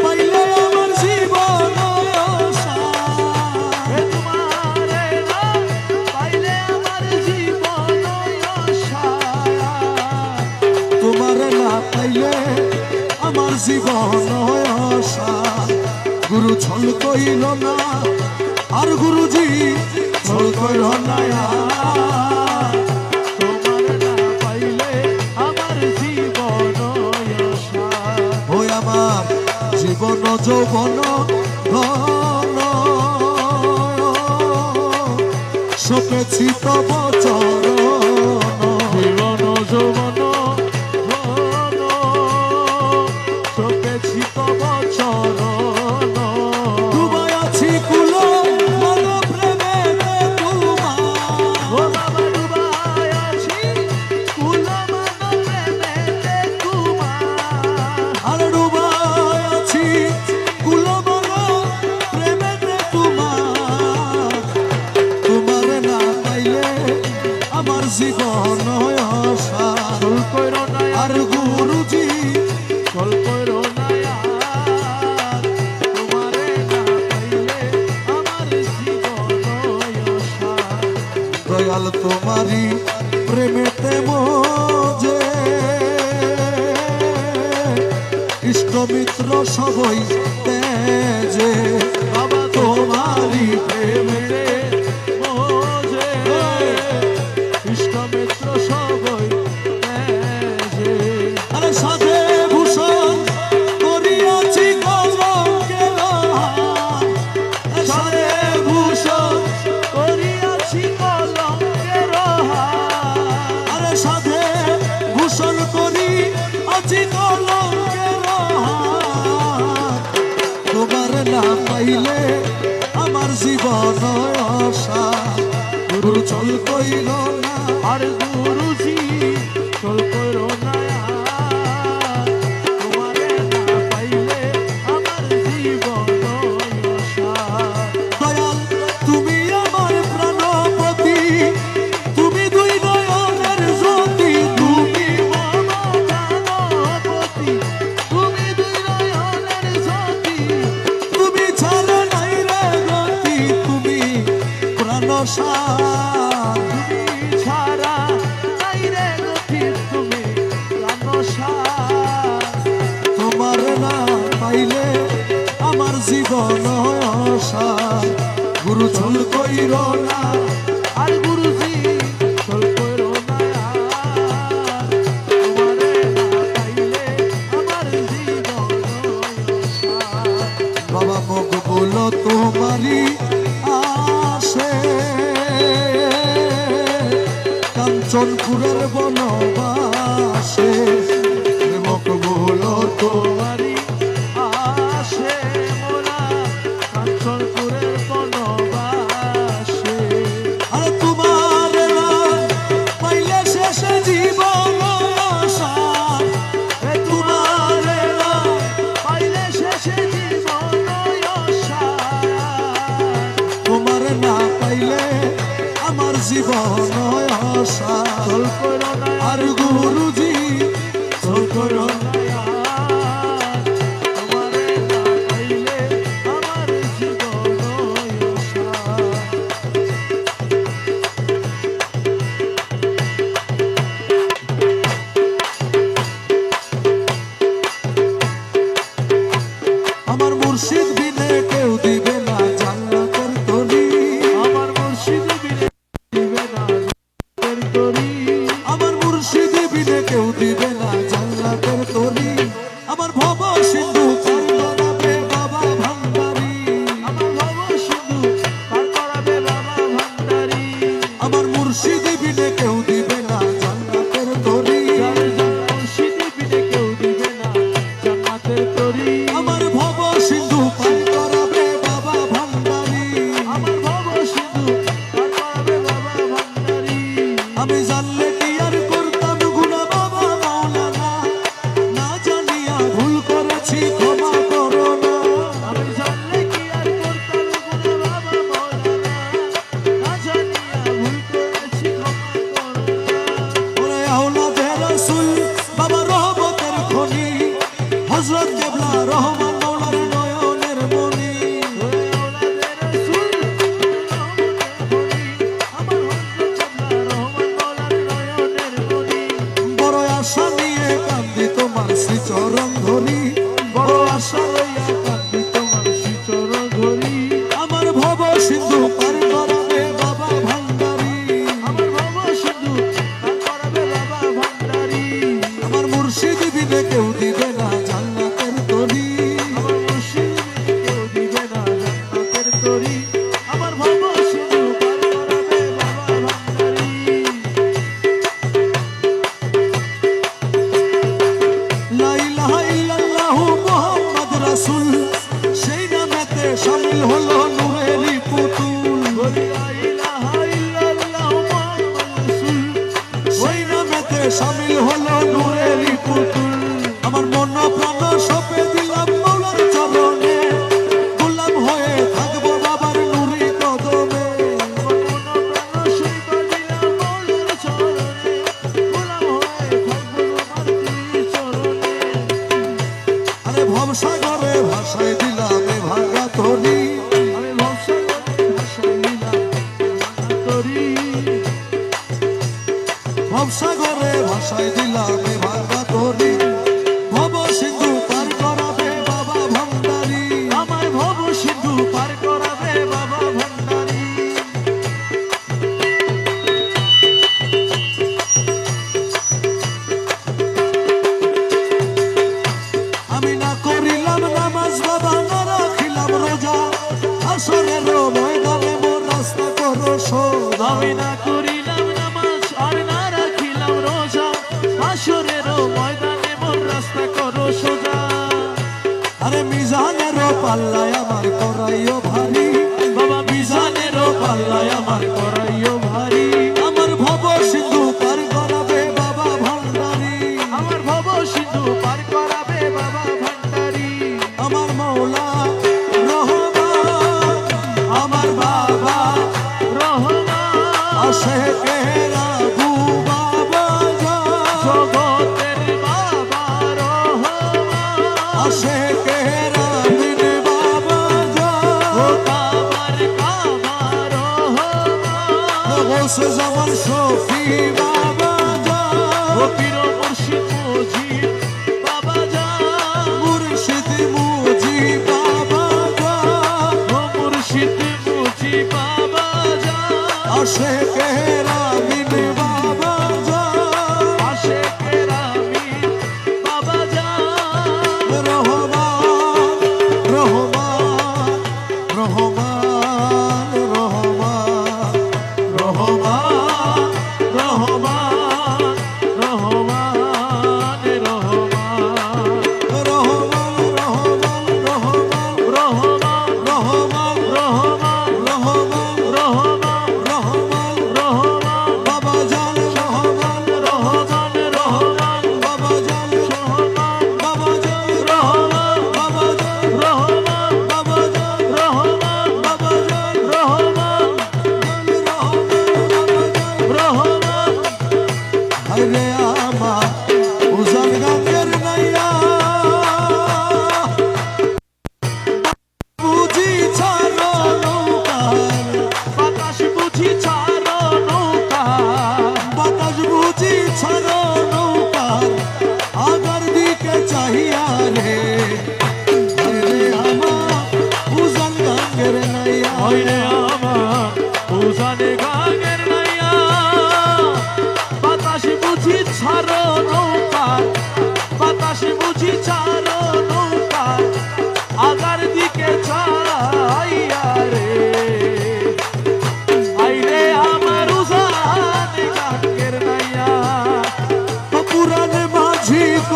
পাইলে আমার জীবন তোমার না পাইলে আমার জীবন গুরু ছল কইল না আর গুরুজি ছল কইল না ওই আমার জীবন যৌবন ধন সপেছি তব চরণ জীবন যৌবন ধন সপেছি তব চরণ ডুবাই আছি কুল মন প্রেমেতে তোমার ও বাবা ডুবাই আছি কুল মন প্রেমেতে তোমার আর ডুবাই আছি কুল মন প্রেমেতে তোমার তোমার না পাইলে আমার জীবন চল কইর না আর গুরুজি চল কইর না তোমারে না পাইলে আমার জীবন দয়াল তোমারি প্রেমেতে মোজে ইষ্ট মিত্র সবই তেজে বাবা তোমারি প্রেমেতে মোজে ইষ্ট মিত্র সবই তেজে আরে সাধে ভূষণ করিয়াছি কলঙ্কের হাত। সাধে ভূষণ করিয়াছি কলঙ্কের হাত আরে সাধে ভূষণ করিয়াছি কলঙ্কের হাত। তোমার না পাইলে আমার জীবন অসার গুরু চল কইল না আর গুরুজি চল কইর না তোমারে না পাইলে আমার জীবন দয়াল তুমি আমার প্রাণপতি তুমি দুই নয়নের জ্যোতি তুমি তুমি দুই নয়নের জ্যোতি তুমি ছাড়া নাই রে গতি তুমি প্রাণ সার তুমি ছাড়া নাই রে গতি তুমি প্রাণসার তোমার না পাইলে আমার জীবন সার গুরু চল কইর না আর গুরুজি চল কইর না তোমারে না পাইলে আমার জীবন বাবা মগ বলো তোমারি আসে কাঞ্চনপুরের বনবাসে মগ বলো তোমারি আসে মোরা কাঞ্চনপুরের বনবাসে আরে তোমার না পাইলে শেষে জীবন সার তোমার না পাইলে শেষে জীবন তোমার না পাইলে আমার জীবন সার চল কইর না আর গুরুজি না জান্নাতের তরি আমার ভব সিন্ধু পার করাবে বাবা ভান্ডারি আমার ভব সিন্ধু পার করাবে বাবা ভান্ডারি আমার মুর্শিদি বিনে কেউ দিবে না জান্নাতের তরি মুর্শিদি বিনে কেউ দিবে না জান্নাতের তরি আমার ভব সিন্ধু পার করাবে বাবা ভান্ডারি আমার ভব সিন্ধু পার করাবে বাবা ভান্ডারি আমি জানলে কি আর করতাম গুনাহ বাবা মাওলানা না জানিয়া ভুল করেছি ক্ষমা করো না আমি জানলে কি আর করতাম গুনাহ বাবা মাওলানা না জানিয়া ভুল করেছি ক্ষমা করো না ওরে আওলাদে রাসূল বাবা রহমতের খনি হযরত কেবলা রহমান মাওলার নয়নের মনি বড় আশা নিয়ে কান্দি তোমার শ্রীচরণ ধরি বড় আশা লইয়া কান্দি তোমার শ্রীচরণ ধরি আমার ভব সিন্ধু পার করাবে বাবা ভান্ডারি আমার মুর্শিদ বিনে কেউ দিবে না জান্নাতের তরি লা ইলাহা ইল্লাল্লাহু মুহাম্মদ রাসূল সেই নামেতে শামিল হলো নূরেরই পুতুল সেই নামেতে শামিল হলো নূরেরই পুতুল আমার মন প্রাণ সঁপে দিলাম মাওলার চরণে গোলাম হয়ে থাকবো বাবার নূরি কদমে আরে ভবসাগরে ভাসায় দিলাম এ ভাঙা তরি ভবসাগরে ভাসায় দিলাম এ ভাঙা তরি ভব সিন্ধু পার করাবে বাবা ভান্ডারি আমার ভব সিন্ধু পার করাবে বাবা ভান্ডারি আমি না করিলাম নামাজ বাবা না রাখিলাম রোজা আসরের ময়দানে মোর রাস্তা করো সোজা আমি না করিলাম নামাজ আর না রাখিলাম রোজা আসরের ময়দানে মোর রাস্তা করো সোজা আরে মিজানের পাল্লায় আমার করাইও ভারী বাবা মিজানের পাল্লায় আমার করাইও ভারী আমার ভব সিন্ধু পার করাবে বাবা ভান্ডারি আমার ভব সিন্ধু পার করাবে বাবা ভান্ডারি আমার মৌলা রহমান আমার বাবা রহমান আশেকের আবু বাবা জগতের বাবা রহমান আশেকের আমিন বাবা ও কাবার কাবা রহমান গোসে জামান শফি বাবা ও পীর মুর্শিদ মুজিব বাবা জান মুর্শিদ মুজি বাবা ও মুর্শিদ মুজিব বাবা জান আশেকের আমিন বাবা আশেকের আমিন বাবা জান রহমান রহমান রহমান রহমান রহমান রহমান রহমান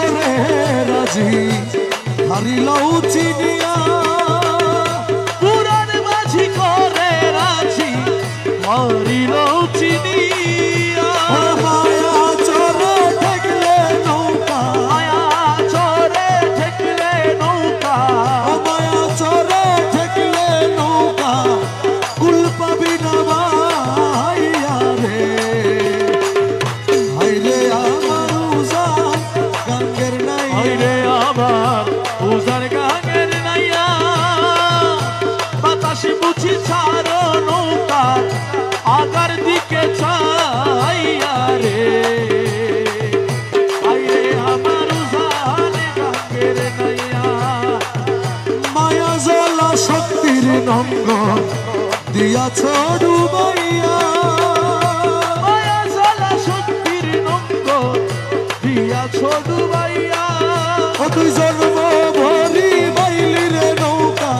করে রাজি হারিলাও চিনিয়া পুরাণ মাঝি করে রাজি হারিল চিনিয়া মায়া চরে ঠেকলে নৌকা মায়া চরে ঠেকলে নৌকা মায়া চরে ঠেকলে নৌকা কুল পাবি না ভাইয়া রে হাইরে আমার উজান গাঙ্গের নাই আইরে আবার উজার গাঙের নাইয়া বাতাসে বুঝি ছাড়ো নৌকা আগার দিকে চাইয়া রে আইরে আমার উজার গাঙের নাইয়া মায়া জ্বালা শক্তির নঙ্গ দিয়াছ ডুবাইয়া মায়া জ্বালা শক্তির নঙ্গ দিয়া ছোটু বাইয়া ও তুই জন্ম ভরি বাইলি রে নৌকা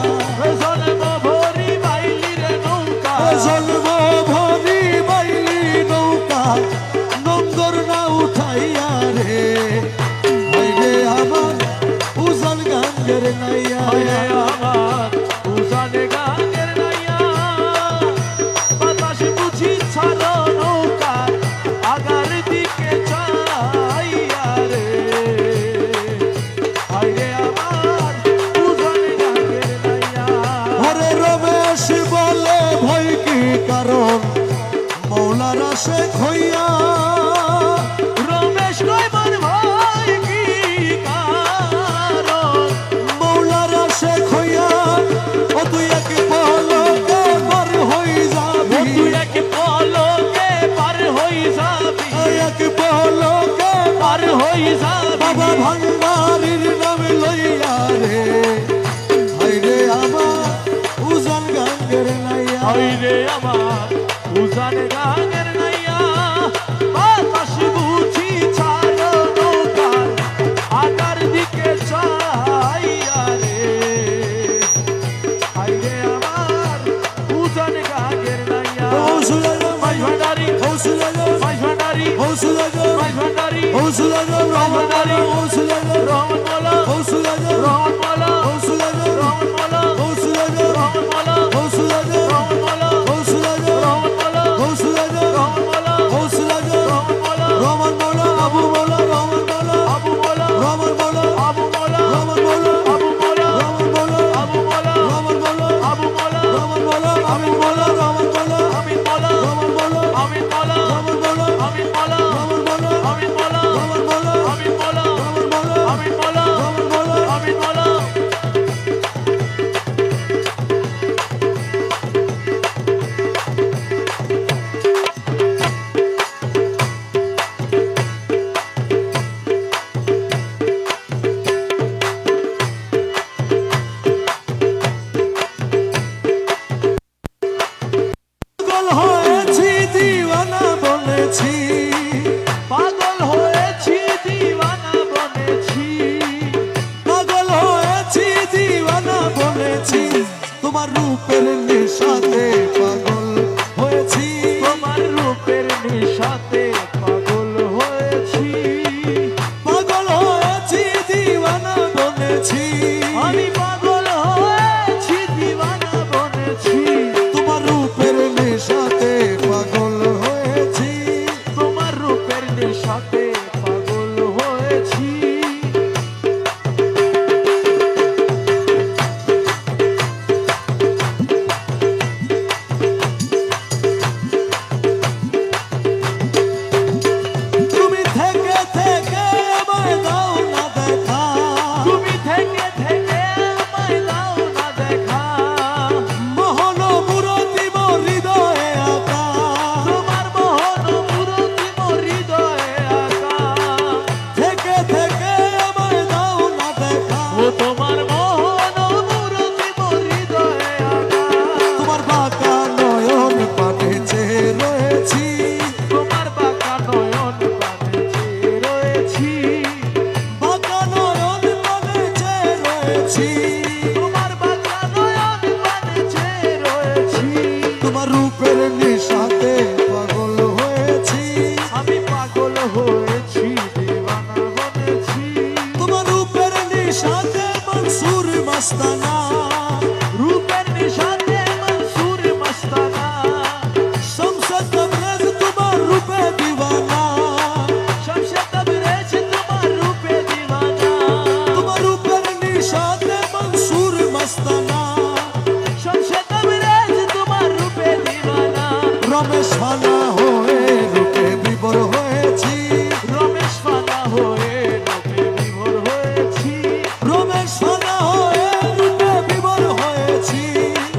জন্ম ভরি বাইলি রে নৌকা জন্ম ভরি বাইলি নৌকা নঙ্গর না উঠাইয়া রে হাইরে আমার উজান গাঙ্গের নাইয়া আইরে আমার উজান গাঙের নাইয়া বাতাস বুঝি ছাড়ো নৌকা আগার দিকে চাইয়া রে আইরে আমার উজান গাঙের নাইয়া হরে রমেশ বলে ভয় কি কারণ মৌলারা শেখ হইয়া রমেশ কয় মন ভাই কি কারণ মৌলারা শেখ হইয়া ও তুই এক পলকে পার হই যাবি তুই এক পলকে পার হই যাবি এক পলকে পার হই যাবি বাবা ভান্ডারির নাম লইয়া রে হাইরে আমার উজান গাঙ্গের নাইয়া আইরে আমার উজান গাঙের নাইয়া বাতাস বুঝি ছাড়ো নৌকা আগার দিকে চাইয়া রে আইরে আমার উজান গাঙের নাইয়া হৌসুলাজম মাই ভান্ডারি হৌসুলাজম মাই ভান্ডারি হৌসুলাজম মাই ভান্ডারি হৌসুলাজম রহমানারি হৌসুলাজম রহমান মোলা হৌসুলাজম রহমান মোলা হৌসুলাজম রহমান মোলা হৌসুলাজম রহমান মোলা হৌসুলাজম রহমান মোলা হৌসুলাজম রহমান মোলা হৌসুলাজম রহমান মোলা হৌসুলাজম রহমান মোলা রহমান মৌলা আবু মৌলা রহমান মৌলা আবু মোলা রহমান মৌলা আবু মোলা রহমান মৌলা আবু মোলা রহমান মৌলা আবু মোলা রহমান মৌলা আবু মোলা রহমান মৌলা আমিন মৌলা রহমান মৌলা আমিন মোলা রহমান মৌলা আমিন মোলা রহমান মৌলা আমিন মোলা রহমান মৌলা আমিন মোলা রহমান মৌলা আমিন মোলা রহমান মৌলা আমিন মোলা রহমান মৌলা আমিন মোলা পাগল হয়েছি দিওয়ানা বলেছি পাগল হয়েছি দিওয়ানা বনেছি পাগল হয়েছি দিওয়ানা বলেছি তোমার রূপের নেশাতে পাগল হয়েছি তোমার রূপের নেশাতে পাগল হয়েছি পাগল হয়েছি দিওয়ানা বলেছি আমি পাগল হয়েছি দিওয়ানা বনেছি তোমার রূপের নেশাতে পাগল হয়েছি তোমার রূপের নেশাতে পাগল হয়েছি তুমি থেকে থেকে আমায় দাও না দেখা তুমি থেকে নিশাতে মনসুর মস্তানা, রূপের নিশাতে মনসুর মস্তানা, শমশে তবরেজ তোমার রূপে দিওয়ানা, শমশে তবরেজ তোমার রূপে দিওয়ানা, তোমার রূপের নিশাতে মনসুর মস্তানা, শমশে তবরেজ তোমার রূপে দিওয়ানা। রমেশ ফানা হয়ে রূপে বিভোর হয়েছি, রমেশ ফানা হয়ে রূপে বিভোর হয়েছি, রমেশ ফানা হয়ে রূপে বিভোর হয়েছি,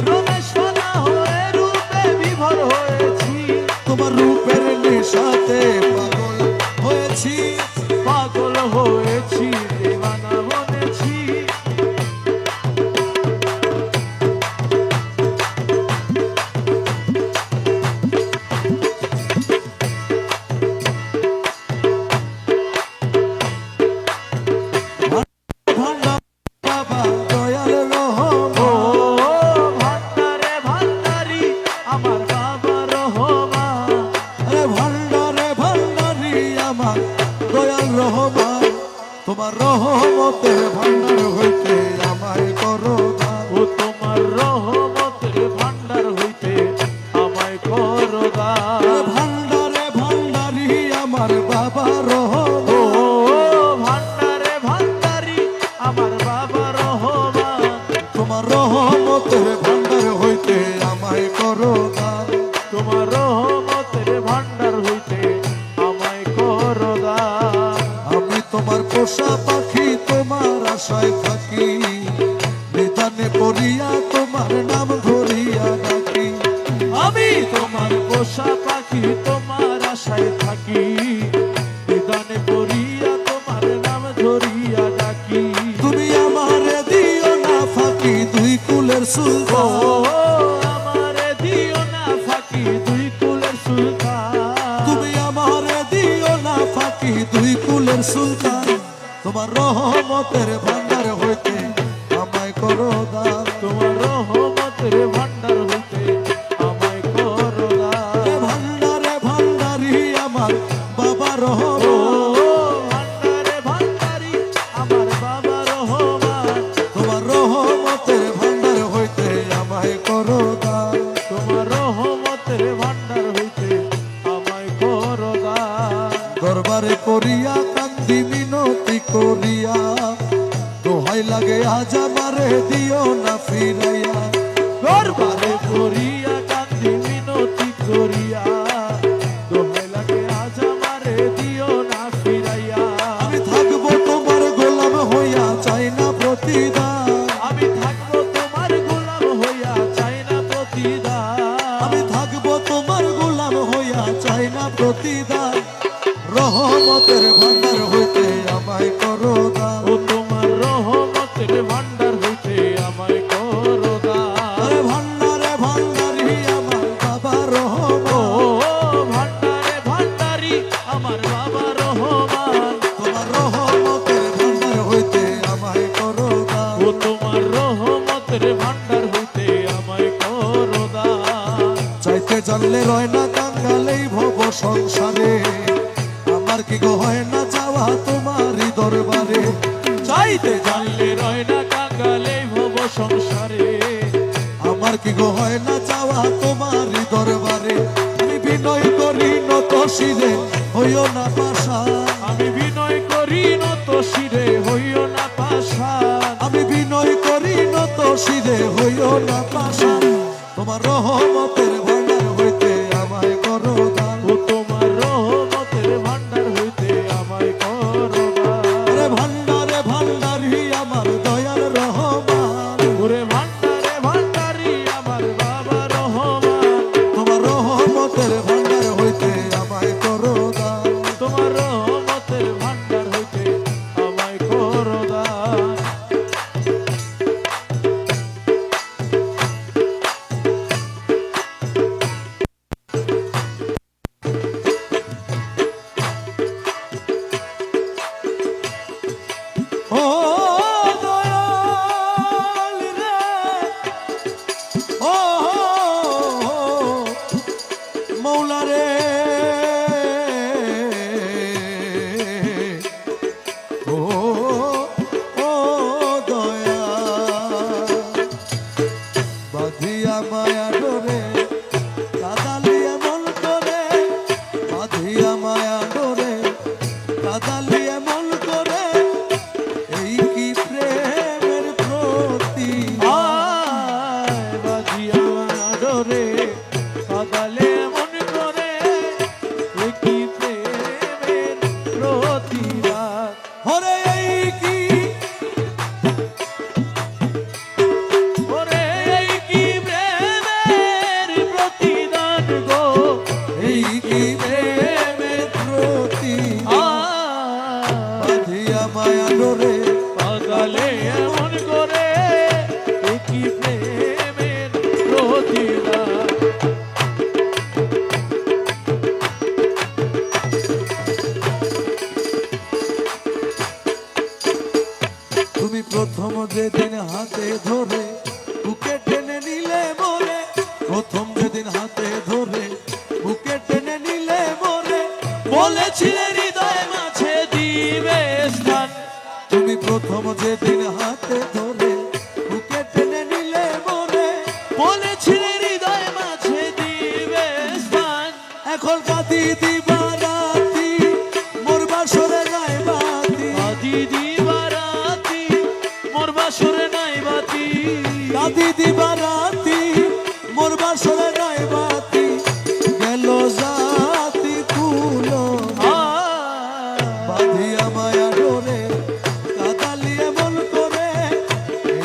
রমেশ ফানা হয়ে রূপে বিভোর হয়েছি। তোমার রূপের নেশাতে পাগল হয়েছি, পাগল হয়েছি দিওয়ানা বনেছি। ভান্ডার বাবা দয়াল রহমান, ও ভান্ডারে ভান্ডারি আমার বাবা রহমান, আরে ভান্ডারে ভান্ডারি আমার দয়াল রহমান, তোমার রহমতের ভান্ডার হইতে আমায় করো দান। ও তোমার রহমতের ভান্ডার হইতে আমায় করো দান। আরে ভান্ডারে ভান্ডারি আমার বাবা রহমান, ও ভান্ডারে ভান্ডারি আমার বাবা রহমান, তোমার রহমতের ভান্ডার হইতে আমায় করো দান। তোমার রহমতের ভান্ডার হইতে আমায় করো দান। আমি তোমার পোষা পাখি তোমার আশায় থাকি, নিদানে পড়িয়া তোমার নাম ধরিয়া ডাকি। আমি তোমার পোষা পাখি তোমার আশায় থাকি, নিদানে পড়িয়া তোমার নাম ধরিয়া ডাকি। তুমি আমারে দিও না ফাঁকি দুই কুলের ও সুলতান, আমারে দিও না ফাঁকি দুই কুলের সুলতান, তুমি আমারে দিও না ফাঁকি দুই কুলের সুলতান। তোমার রহমতের ভান্ডার হইতে আমায় করো দান। তোমার রহমতের ভান্ডার হইতে আমায় করো দান। ভান্ডারে ভান্ডারি আমার বাবা ও রহমান, ভান্ডারে ভান্ডারি আমার বাবা রহমান, তোমার রহমতের ভান্ডার হইতে আমায় করো দান। তোমার রহমতের ভান্ডার হইতে আমায় করো দান। দরবারে করিয়া কান্দি মিনতি করিয়া, দোহাই লাগে আজ আমারে দিও না ফিরাইয়া। দরবারে করিয়া কান্দি মিনতি করিয়া, দোহাই লাগে আজ আমারে দিও না ফিরাইয়া। আমি থাকবো তোমার গোলাম হইয়া চাই না প্রতিদান, আমি থাকবো তোমার গোলাম হইয়া চাই না প্রতিদান। আমি থাকবো তোমার গোলাম হইয়া চাই না প্রতিদান। রহমতের ভান্ডার হইতে আমায় করো দান। ও তোমার রহমতের ভান্ডার হইতে আমায় করো দান। আরে ভান্ডারে ভান্ডারি আমার বাবা ও রহমান, ভান্ডারে ভান্ডারি আমার বাবা রহমান, তোমার রহমতের ভান্ডার হইতে আমায় করো দান। ও তোমার রহমতের ভান্ডার হইতে আমায় করো দান। চাইতে জানলে রয় না কাঙ্গালেই ভব সংসারে, আমার কি গো হয় না যাওয়া তোমারই দরবারে। চাইতে জানলে রয় না কাঙ্গালে ভব সংসারে, আমার কি গো হয় না যাওয়া তোমারই দরবারে। আমি বিনয় করি নত শিরে হইও না পাশা, আমি বিনয় করি নত শিরে হইও না পাষাণ। আমি বিনয় করি নত শিরে হইও না পাশা। তোমার রহমতের ভান্ডার হইতে আমায় করো দান। ও তোমার রহমতের ভান্ডার হইতে আমায় করো দান। আরে ভান্ডারে ভান্ডারি আমার দয়াল রহমান, ওরে ভান্ডারে ভান্ডারি আমার বাবা রহমান, তোমার রহমতের ভান্ডার হইতে আমায় করো দান। তোমার রহমতের ভান্ডার হইতে আমায় করো দান। ও দয়াল রে, ও মৌলা রে, ও ও আমায় আদরে পাগালে এমন করে কি প্রেমের প্রতিদান। তুমি প্রথম যেদিন হাতে ধরে বুকে টেনে নিলে মোরে, প্রথম যেদিন হাতে ধরে বুকে টেনে নিলে মোরে, বলেছিলে হৃদয় মাঝে দিবে স্থান, তুমি প্রথম যেদিন হাতে ধরে বুকে টেনে নিলে মোরে, বলেছিলে হৃদয় মাঝে দিবে স্থান। এখন কাঁদি দিবা রাতি মোর বাসরে নাই বাতি, আদি দিবারাতি মোর বাসরে নাই বাতি, কাঁদি দিবা রাতি মোর বাসরে নাই বাতি, গেল জাতি কুলো বাঁধি আমায় আদরে কাঁদালিয়ে মন করে,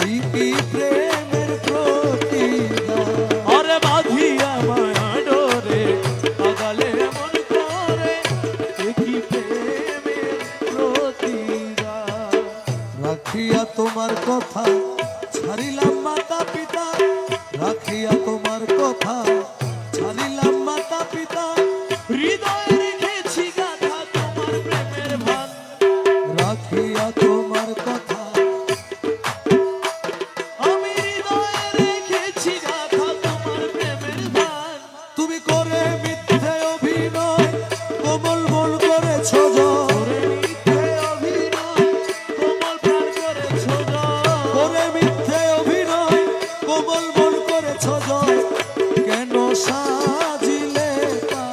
এই কি প্রেমের প্রতিদান। আরে বাঁধিয়া মায়াডোরে পাগালে মন করে কি প্রেমের প্রতিদান। রাখিয়া তোমার কথা ছাড়িলাম মাতা পিতা, রাখিয়া তোমার কথা ছাড়িলাম মাতা পিতা, হৃদয়ে রেখেছি গাথা তোমার প্রেমের ভান, রাখিয়া তোমার কথা আমি হৃদয়ে রেখেছি গাথা তোমার প্রেমের ভান। তুমি করে মিথ্যে অভিনয় কোমল বল করেছ জয়, করে মিথ্যে অভিনয় কোমল প্রাণ করেছ জয়, করে মিথ্যে অভিনয় কোমল বল করেছ জয়, কেন সাজিলে তা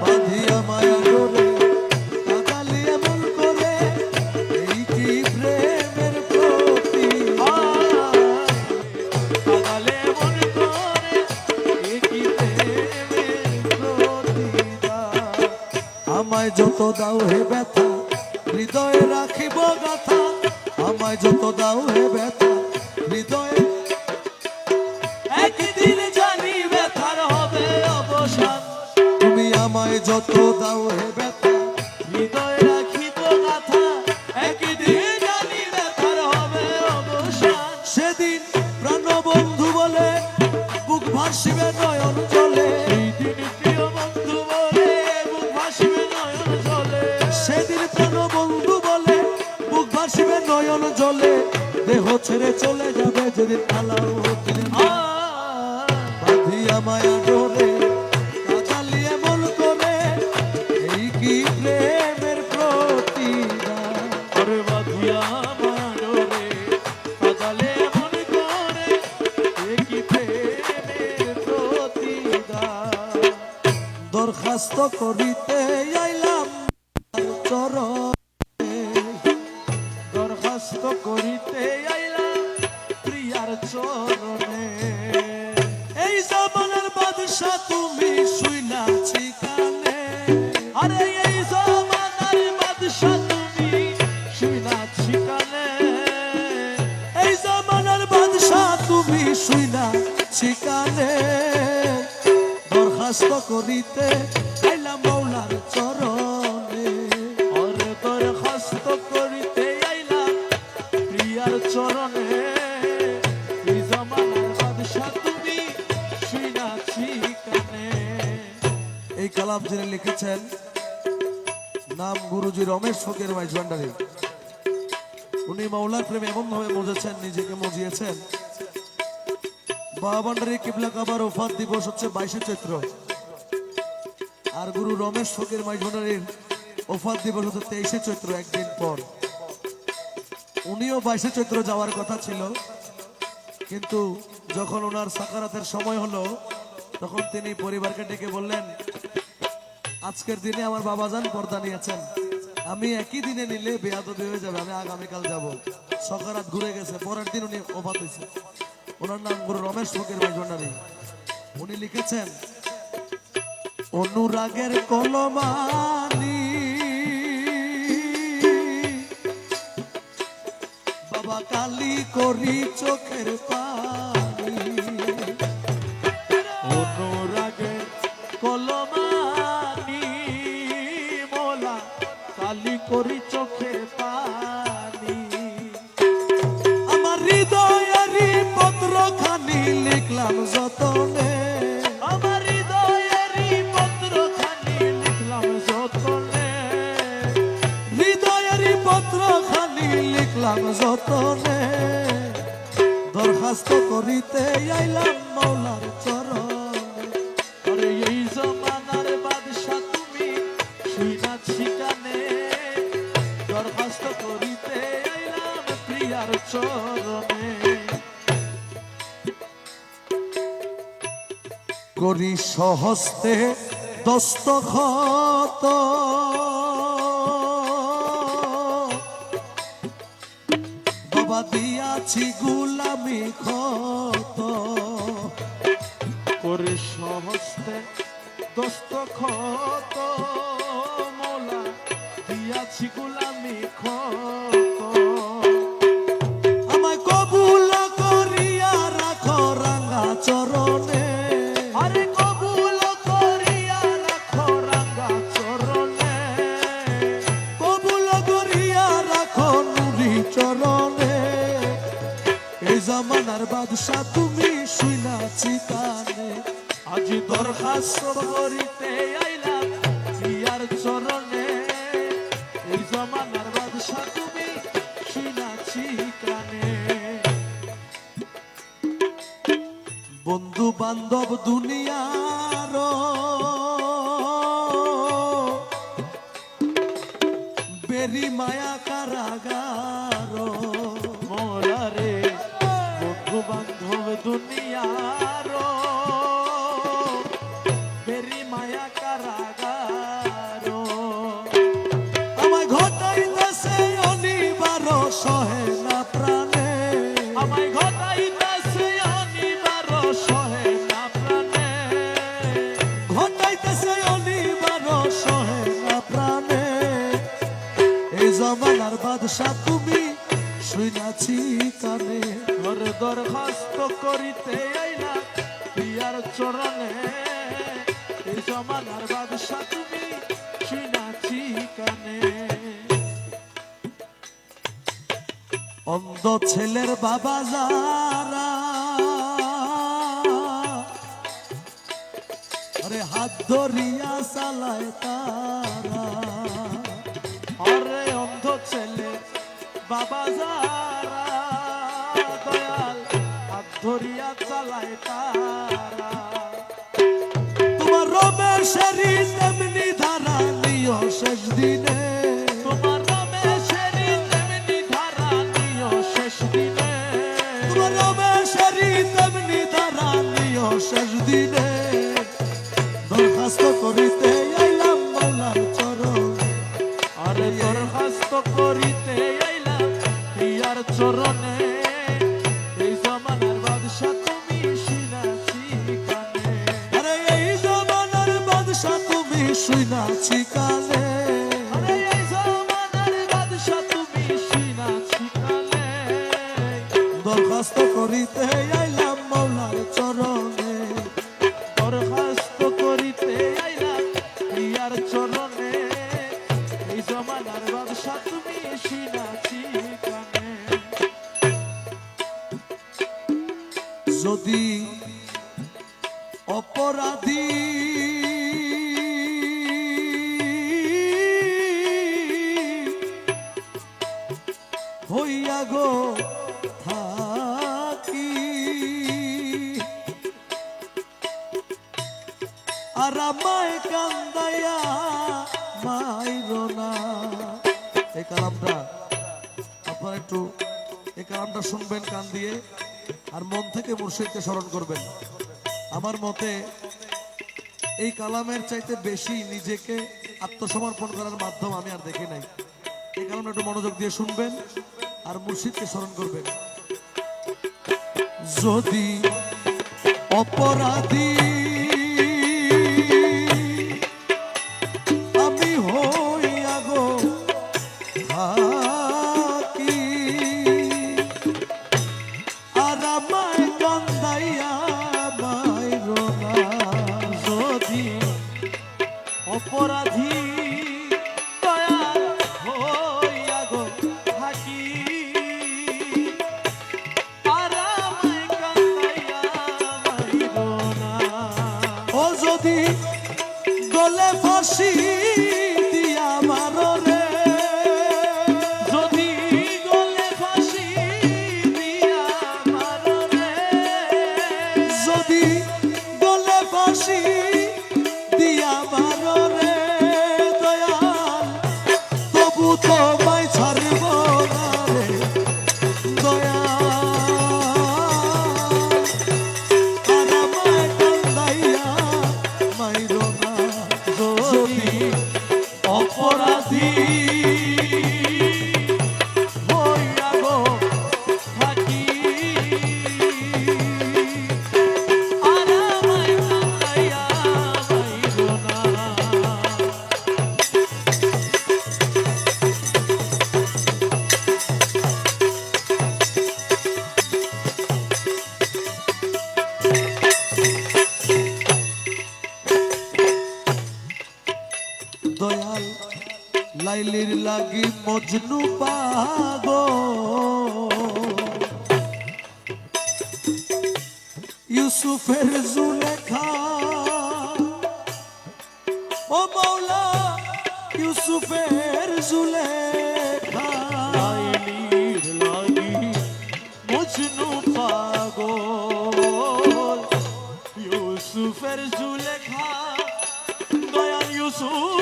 বাঁধিয়া মায়া ডোরে কাঁদালিয়ে মন করে, এই কি প্রেমের প্রতিদান। পাগালে মন করে কি প্রেমের প্রতিদান। আমায় যত দাও হে ব্যথা হৃদয়ে রাখিব গাথা, আমায় যত দাও হে ব্যথা হৃদয়ে, একদিন জানি ব্যথার হবে অবসান, তুমি আমায় যত দাও হে ব্যথা, হৃদয়ে রাখিব গাথা, একদিন জানি ব্যথার হবে অবসান। সেদিন প্রাণবন্ধু বলে বুক ভাসিবে নয়ন জলে, সেই দিন প্রিয় বন্ধু বলে বুক ভাসিবে নয়ন জলে, সেদিন প্রাণবন্ধু বলে বুক ভাসিবে নয়ন জলে, দেহ ছেড়ে চলে যাবে যেদিন আলাও দিন, বাঁধিয়া মায়া ডোরে কাঁদালিয়ে মন করে, এই কি প্রেমের প্রতিদান। ওরে বাঁধিয়া মাডোরে পাগালে মন করে কি প্রেমের প্রতিদান। দরখাস্ত করিতে আইলাম চরণে, দরখাস্ত করিতে আইলাম প্রিয়ার চরণে, এই জামানার বাদশা তুমি শুইলাছি কানে, আরে এই জমানার বাদশা তুমি শুনাছি কানে, এই জামানার বাদশা তুমি শুইলাছি কানে, দরখাস্ত করিতে আইলাম মৌলার চরণে, ওরে দরখাস্ত করিতে আইলাম প্রিয়ার চরণে, এই জমানার বাদশা তুমি শুনাছি কানে। এই কালাম যিনি লিখেছেন নাম গুরুজি রমেশ ফকির মাইজ ভান্ডারী, উনি মাওলার প্রেমে এমন ভাবে মজেছেন, নিজেকে মজিয়েছেন। বাবা ভান্ডারী কিবলা কাবার ওফাত দিবস হচ্ছে 22শে চৈত্র, আর গুরু রমেশ ফকির মাইজ ভান্ডারীর ওফাত দিবস হচ্ছে 23শে চৈত্র, একদিন পর। উনিও 22শে চৈত্র যাওয়ার কথা ছিল, কিন্তু যখন ওনার সাকারাতের সময় হলো তখন তিনি পরিবারকে ডেকে বললেন, আজকের দিনে আমার বাবাজান পর্দা নিয়েছেন, আমি একই দিনে নিলে বেয়াদবি হয়ে যাবে, আমি আগামীকাল যাব। সকারাত ঘুরে গেছে, পরের দিন উনি ওফাত হয়েছে। ওনার নাম গুরু রমেশ ফকির মাইজ ভান্ডারী। উনি লিখেছেন, অনুরাগের কলমানি বাবা কালি করি চোখের পানি, অনুরাগে কলমানি মোলা কালি করি চোখের রাখিলাম যতনে, দরখাস্ত করিতে আইলাম মৌলার চরণে। আরে এই জমানার বাদশা তুমি শুইনাছি কানে, দরখাস্ত করিতে আইলাম প্রিয়ার চরণে। করি সহস্তে দস্তখত, বাবা দিয়াছি গুলামি খত। করে সহস্তে দস্তখত, মৌলা দিয়াছি গোলামি খত। আমায় কবুল করিয়া রাখো রাঙা চরণে, আরে কবুল করিয়া রাখো রাঙা চরণে, কবুল করিয়া রাখো নুরি চরণে। এই জামানার বাদশা তুমি শুনাছি কানে, আজ দরখাস্ত করিতে আইলাম প্রিয়ার চরণে। এই জমানার বাদশা তুমি শুনাছি কানে। বন্ধু বান্ধব দুনিয়ার বেরি মায়া কারাগার, মৌলা রে বন্ধু বান্ধব দুনিয়ার বেরি মায়া কারাগার। আমায় ঘটাইতেছে অনিবার সহে না প্রাণে, আমায় ঘটাইতেছে অনিবার সহে না প্রাণে, ঘটাইতেছে অনিবার সহে না প্রাণে। এই জমানার বাদশা তুমি শুনাছি কানে, তোর দরখাস্ত করিতে আইলাম প্রিয়ার চরণে। এই জমানার বাদশা তুমি শুনাছি কানে। অন্ধ ছেলের বাবা যারা, আরে হাত ধরিয়া চালায় তারা। আরে অন্ধ ছেলে বাবা যারা, দয়াল হাত ধরিয়া চালায় তারা। তোমার রমেশেরই তেমনি ধারা নিও শেষ দিনে, তোমার রমেশেরই তেমনি ধারা নিও শেষ দিনে, তোমার রমেশেরই তেমনি ধারা নিও শেষ দিনে। দরখাস্ত করিতে আইলাম মৌলার চরণে, আরে দরখাস্ত করিতে আইলাম প্রিয়ার চরণে। এই জমানার বাদশা তুমি শুনাছি কানে, আরে এই জমানার বাদশা তুমি শুনাছি কানে। আরে এই জমানার বাদশা তুমি শুনাছি কানে। দরখাস্ত করিতে আইলাম মৌলার চরণে, দরখাস্ত করিতে আইলাম প্রিয়ার চরণে। এই জমানার বাদশা তুমি শুনাছি কানে। যদি অপরাধী হইয়া গো থাকি, আর আমায় কান্দাইয়া মাইরো না। এই কালামটা আপনারা একটু এই কালামটা শুনবেন কান দিয়ে, আর মন থেকে মুর্শিদকে স্মরণ করবেন। আমার মতে এই কালামের চাইতে বেশি নিজেকে আত্মসমর্পণ করার মাধ্যম আমি আর দেখি নাই। এই কালামটা একটু মনোযোগ দিয়ে শুনবেন আর মুর্শিদকে স্মরণ করবেন। যদি অপরাধী আমি হইয়া গো থাকি, আর আমায় কান্দাইয়া মাইরো না। যদি অপরাধী দয়াল হইয়া গো থাকি, আর আমায় কান্দাইয়া মাইরো না। মজনু পাগল ইউসুফের জুলেখা ও মৌলা ইউসুফের জুলেখা লাইলির লাগি মজনু পাগল ইউসুফের জুলেখা দয়াল ইউসুফের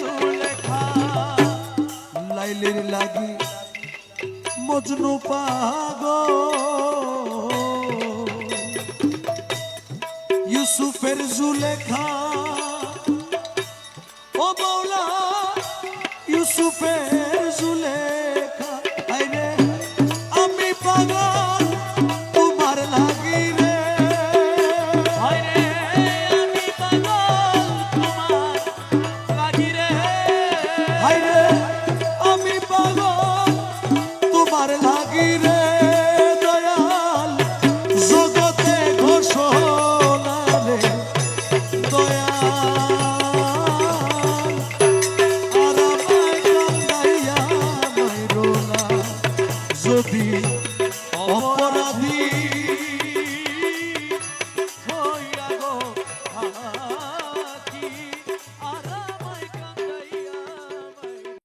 জুলেখা লাইলির লাগি মজনু পাগল ইউসুফের জুলেখা ও মৌলা ইউসুফের জুলেখা আইরে আমি পাগল তোমার লাগি রে হায়রে আমি পাগল তোমার লাগি রে আইরে আমি পাগল তোমার লাগি রে দয়াল জগতে ঘোষণা রে দয়াল আর আমায় কান্দাইয়া মাইরো না যদি অপরাধী